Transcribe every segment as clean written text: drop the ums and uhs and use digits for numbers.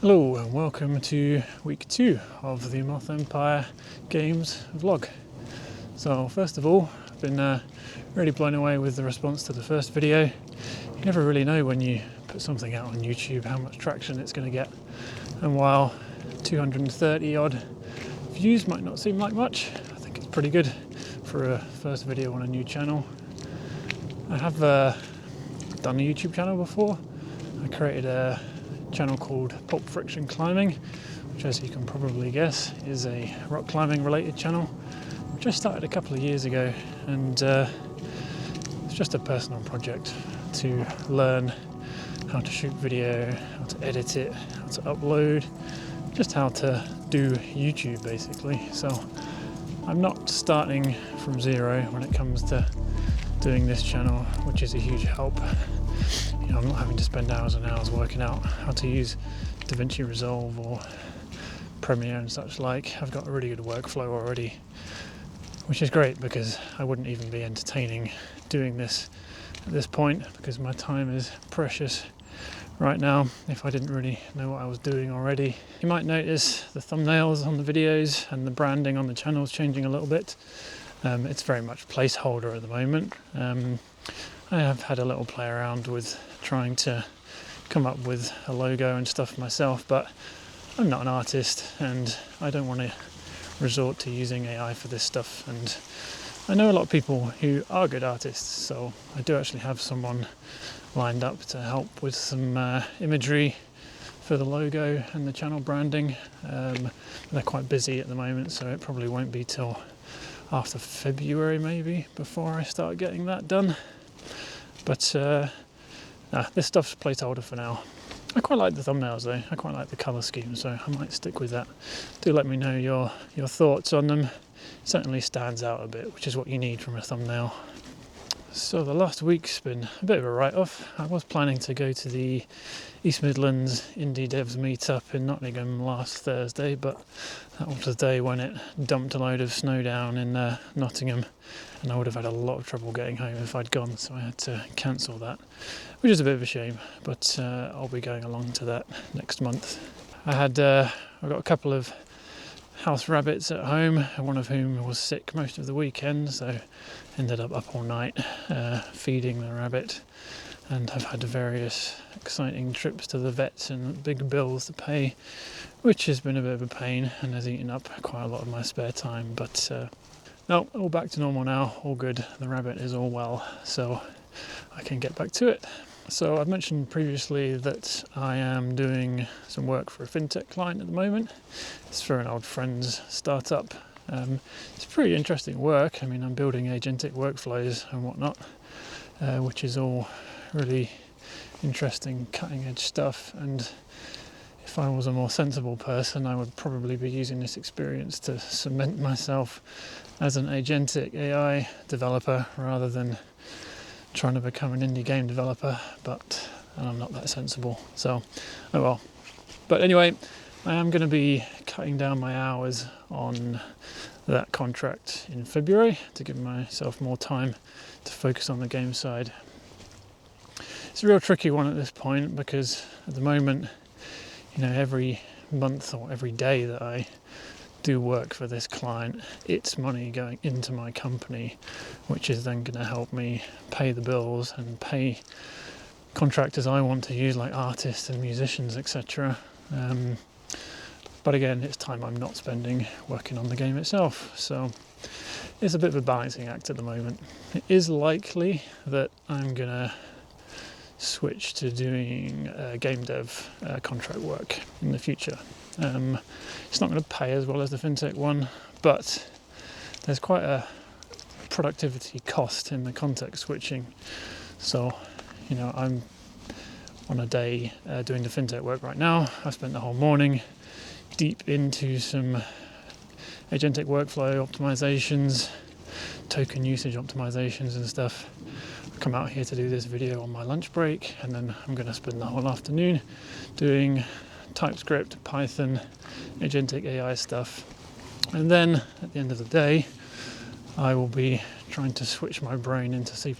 Hello and welcome to week 2 of the Moth Empire Games vlog. So first of all, I've been really blown away with the response to the first video. You never really know when you put something out on YouTube how much traction it's going to get. And while 230 odd views might not seem like much, I think it's pretty good for a first video on a new channel. I have done a YouTube channel before. I created a channel called Pulp Friction Climbing, which, as you can probably guess, is a rock climbing related channel, which I started a couple of years ago, and it's just a personal project to learn how to shoot video, how to edit it, how to upload, just how to do YouTube basically. So I'm not starting from zero when it comes to doing this channel, which is a huge help. You know, I'm not having to spend hours and hours working out how to use DaVinci Resolve or Premiere and such like. I've got a really good workflow already, which is great because I wouldn't even be entertaining doing this at this point because my time is precious right now if I didn't really know what I was doing already. You might notice the thumbnails on the videos and the branding on the channel is changing a little bit. It's very much placeholder at the moment. I have had a little play around with trying to come up with a logo and stuff myself, but I'm not an artist and I don't want to resort to using AI for this stuff. And I know a lot of people who are good artists, so I do actually have someone lined up to help with some imagery for the logo and the channel branding. They're quite busy at the moment, so it probably won't be till after February maybe before I start getting that done. But this stuff's placeholder for now. I quite like the thumbnails though. I quite like the colour scheme, so I might stick with that. Do let me know your thoughts on them. It certainly stands out a bit, which is what you need from a thumbnail. So the last week's been a bit of a write-off. I was planning to go to the East Midlands Indie Devs meetup in Nottingham last Thursday, but that was the day when it dumped a load of snow down in Nottingham, and I would have had a lot of trouble getting home if I'd gone, so I had to cancel that, which is a bit of a shame, but I'll be going along to that next month. I've got a couple of house rabbits at home, one of whom was sick most of the weekend, so ended up all night feeding the rabbit, and have had various exciting trips to the vets and big bills to pay, which has been a bit of a pain and has eaten up quite a lot of my spare time. But no, all back to normal now, all good. The rabbit is all well, so I can get back to it. So I've mentioned previously that I am doing some work for a fintech client at the moment. It's for an old friend's startup. It's pretty interesting work. I mean, I'm building agentic workflows and whatnot, which is all really interesting, cutting edge stuff. And if I was a more sensible person, I would probably be using this experience to cement myself as an agentic AI developer rather than trying to become an indie game developer, but I'm not that sensible, so oh well. But anyway, I am going to be cutting down my hours on that contract in February to give myself more time to focus on the game side. It's a real tricky one at this point because at the moment, you know, every month or every day that I do work for this client, it's money going into my company, which is then going to help me pay the bills and pay contractors I want to use, like artists and musicians, etc. But again, it's time I'm not spending working on the game itself, so it's a bit of a balancing act at the moment. It is likely that I'm going to switch to doing game dev contract work in the future. It's not going to pay as well as the fintech one, but there's quite a productivity cost in the context switching. So, you know, I'm on a day doing the fintech work right now. I spent the whole morning deep into some agentic workflow optimizations, token usage optimizations and stuff. I come out here to do this video on my lunch break, and then I'm going to spend the whole afternoon doing TypeScript, Python, agentic AI stuff. And then at the end of the day, I will be trying to switch my brain into C++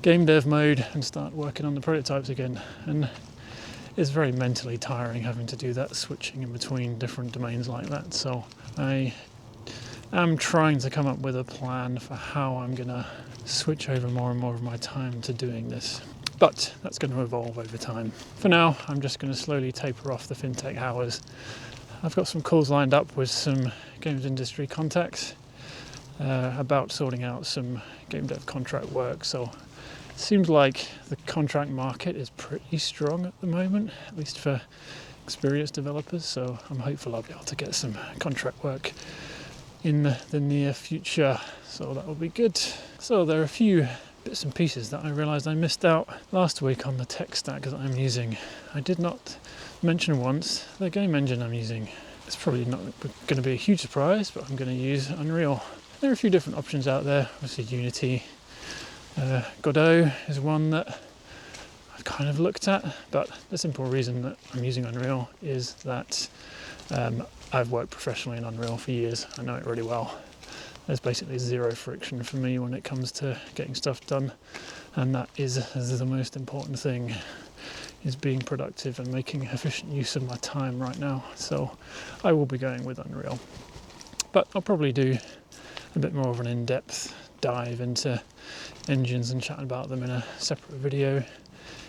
game dev mode and start working on the prototypes again. And is very mentally tiring having to do that switching in between different domains like that. So I am trying to come up with a plan for how I'm going to switch over more and more of my time to doing this. But that's going to evolve over time. For now, I'm just going to slowly taper off the fintech hours. I've got some calls lined up with some games industry contacts about sorting out some game dev contract work. So it seems like the contract market is pretty strong at the moment, at least for experienced developers. So I'm hopeful I'll be able to get some contract work in the near future. So that will be good. So there are a few bits and pieces that I realised I missed out last week on the tech stack that I'm using. I did not mention once the game engine I'm using. It's probably not going to be a huge surprise, but I'm going to use Unreal. There are a few different options out there. Obviously Unity, Godot is one that I've kind of looked at, but the simple reason that I'm using Unreal is that I've worked professionally in Unreal for years. I know it really well. There's basically zero friction for me when it comes to getting stuff done, and that is the most important thing, is being productive and making efficient use of my time right now. So I will be going with Unreal, but I'll probably do a bit more of an in-depth dive into engines and chat about them in a separate video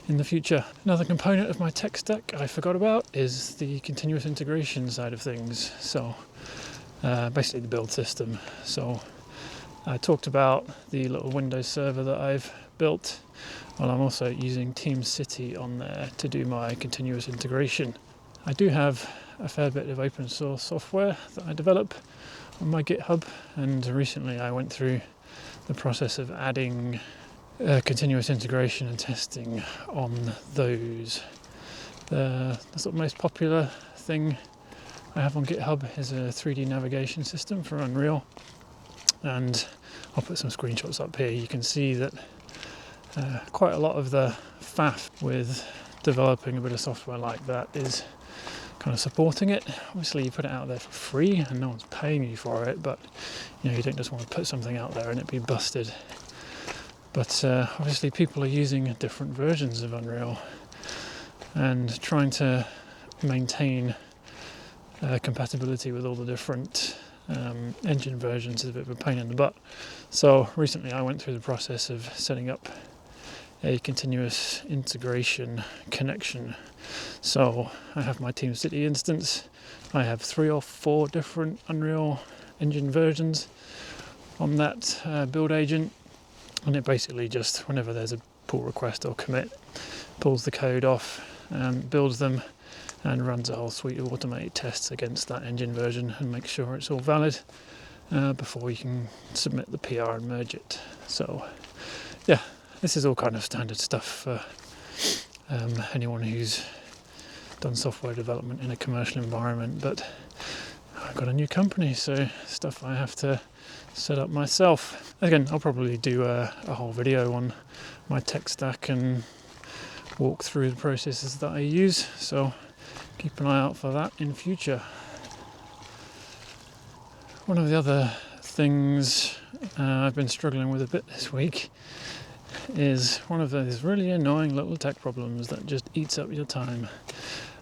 in the future. Another component of my tech stack I forgot about is the continuous integration side of things. So basically the build system. So I talked about the little Windows server that I've built. Well, I'm also using TeamCity on there to do my continuous integration. I do have a fair bit of open source software that I develop on my GitHub, and recently I went through the process of adding continuous integration and testing on those. The sort of most popular thing I have on GitHub is a 3D navigation system for Unreal, and I'll put some screenshots up here. You can see that quite a lot of the faff with developing a bit of software like that is kind of supporting it. Obviously you put it out there for free and no one's paying you for it, but you don't just want to put something out there and it be busted. But obviously people are using different versions of Unreal, and trying to maintain compatibility with all the different engine versions is a bit of a pain in the butt. So recently I went through the process of setting up a continuous integration connection. So I have my TeamCity instance. I have 3 or 4 different Unreal Engine versions on that build agent, and it basically just, whenever there's a pull request or commit, pulls the code off and builds them and runs a whole suite of automated tests against that engine version and makes sure it's all valid before you can submit the PR and merge it. So yeah, this is all kind of standard stuff for anyone who's done software development in a commercial environment, but I've got a new company, so stuff I have to set up myself. Again, I'll probably do a whole video on my tech stack and walk through the processes that I use, so keep an eye out for that in future. One of the other things I've been struggling with a bit this week is one of those really annoying little tech problems that just eats up your time.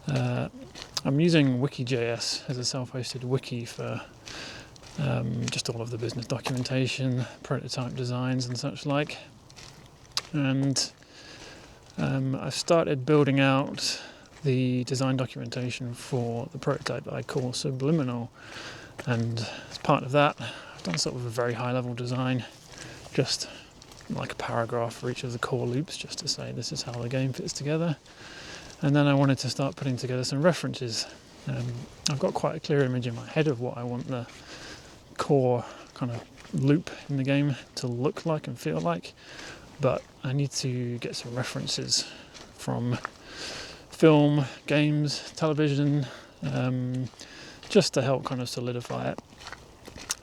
I'm using Wiki.js as a self-hosted wiki for just all of the business documentation, prototype designs and such like. And I've started building out the design documentation for the prototype that I call Subliminal. And as part of that, I've done sort of a very high level design, just like a paragraph for each of the core loops, just to say this is how the game fits together. And then I wanted to start putting together some references. I've got quite a clear image in my head of what I want the core kind of loop in the game to look like and feel like, but I need to get some references from film, games, television, just to help kind of solidify it.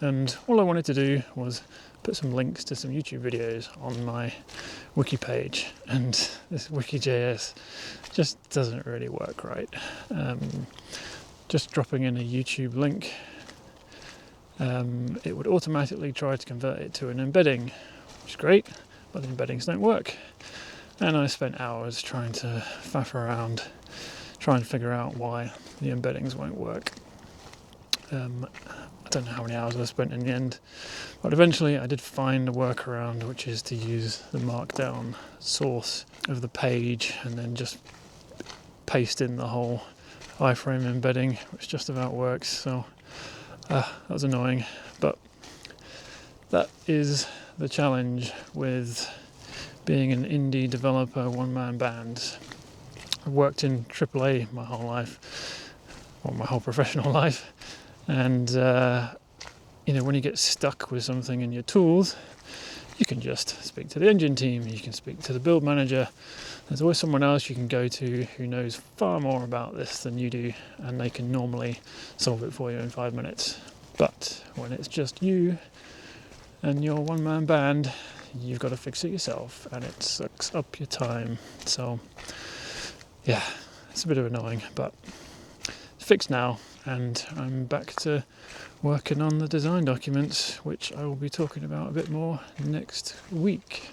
And all I wanted to do was put some links to some YouTube videos on my wiki page, and this Wiki.js just doesn't really work right. Just dropping in a YouTube link, it would automatically try to convert it to an embedding, which is great, but the embeddings don't work. And I spent hours trying to faff around try and figure out why the embeddings won't work. I don't know how many hours I spent in the end, but eventually I did find a workaround, which is to use the markdown source of the page and then just paste in the whole iframe embedding, which just about works. So that was annoying, but that is the challenge with being an indie developer one-man band. I've worked in AAA my whole life, or my whole professional life, and when you get stuck with something in your tools, you can just speak to the engine team, you can speak to the build manager. There's always someone else you can go to who knows far more about this than you do, and they can normally solve it for you in 5 minutes. But when it's just you and your one-man band, you've got to fix it yourself, and it sucks up your time. So yeah, it's a bit of annoying, but it's fixed now, and I'm back to working on the design documents, which I will be talking about a bit more next week.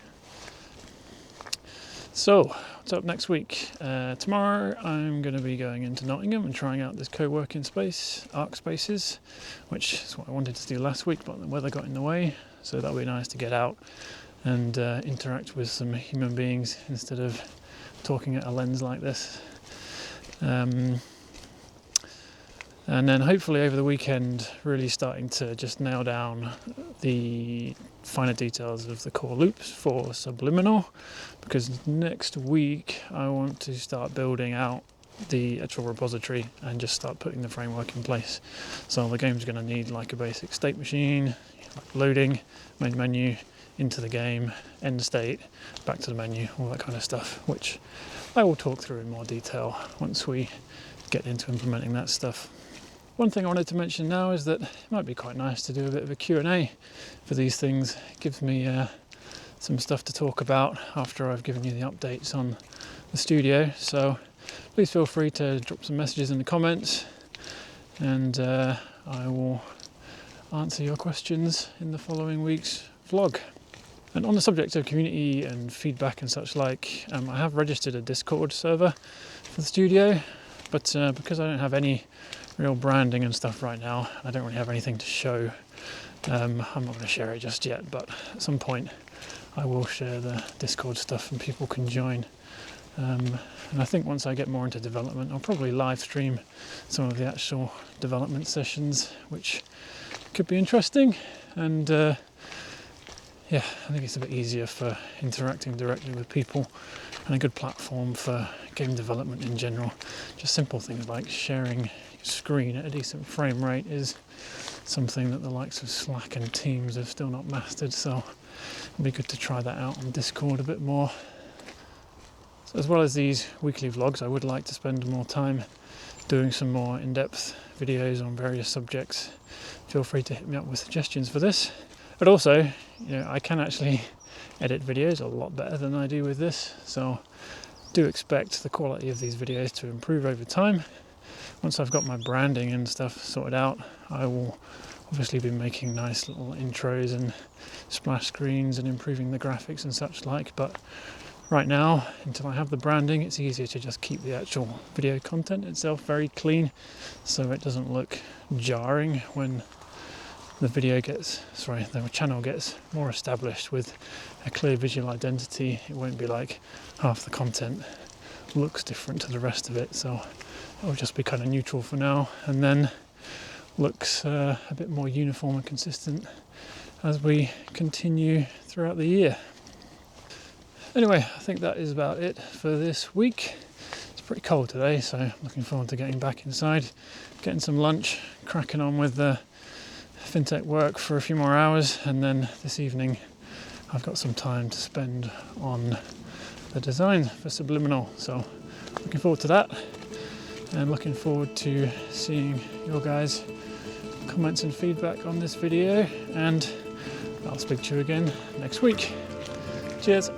So, what's up next week? Tomorrow I'm going to be going into Nottingham and trying out this co-working space, Arc Spaces, which is what I wanted to do last week, but the weather got in the way, so that'll be nice to get out and interact with some human beings instead of talking at a lens like this. And then hopefully over the weekend really starting to just nail down the finer details of the core loops for Subliminal, because next week I want to start building out the actual repository and just start putting the framework in place. So the game's going to need like a basic state machine, like loading, main menu, into the game, end state, back to the menu, all that kind of stuff, which I will talk through in more detail once we get into implementing that stuff. One thing I wanted to mention now is that it might be quite nice to do a bit of a Q&A for these things. It gives me some stuff to talk about after I've given you the updates on the studio. So please feel free to drop some messages in the comments, and I will answer your questions in the following week's vlog. And on the subject of community and feedback and such like, I have registered a Discord server for the studio, but because I don't have any real branding and stuff right now, I don't really have anything to show. I'm not going to share it just yet, but at some point I will share the Discord stuff and people can join. And I think once I get more into development, I'll probably live stream some of the actual development sessions, which could be interesting. And yeah, I think it's a bit easier for interacting directly with people, and a good platform for game development in general. Just simple things like sharing your screen at a decent frame rate is something that the likes of Slack and Teams have still not mastered, so it'd be good to try that out on Discord a bit more. So as well as these weekly vlogs, I would like to spend more time doing some more in-depth videos on various subjects. Feel free to hit me up with suggestions for this. But also, I can actually edit videos a lot better than I do with this, so do expect the quality of these videos to improve over time. Once I've got my branding and stuff sorted out, I will obviously be making nice little intros and splash screens and improving the graphics and such like, but right now, until I have the branding, it's easier to just keep the actual video content itself very clean, so it doesn't look jarring when the channel gets more established with a clear visual identity. It won't be like half the content looks different to the rest of it, so it'll just be kind of neutral for now, and then looks a bit more uniform and consistent as we continue throughout the year. Anyway, I think that is about it for this week. It's pretty cold today, so I'm looking forward to getting back inside, getting some lunch, cracking on with the fintech work for a few more hours, and then this evening I've got some time to spend on the design for Subliminal, so looking forward to that, and looking forward to seeing your guys' comments and feedback on this video, and I'll speak to you again next week. Cheers!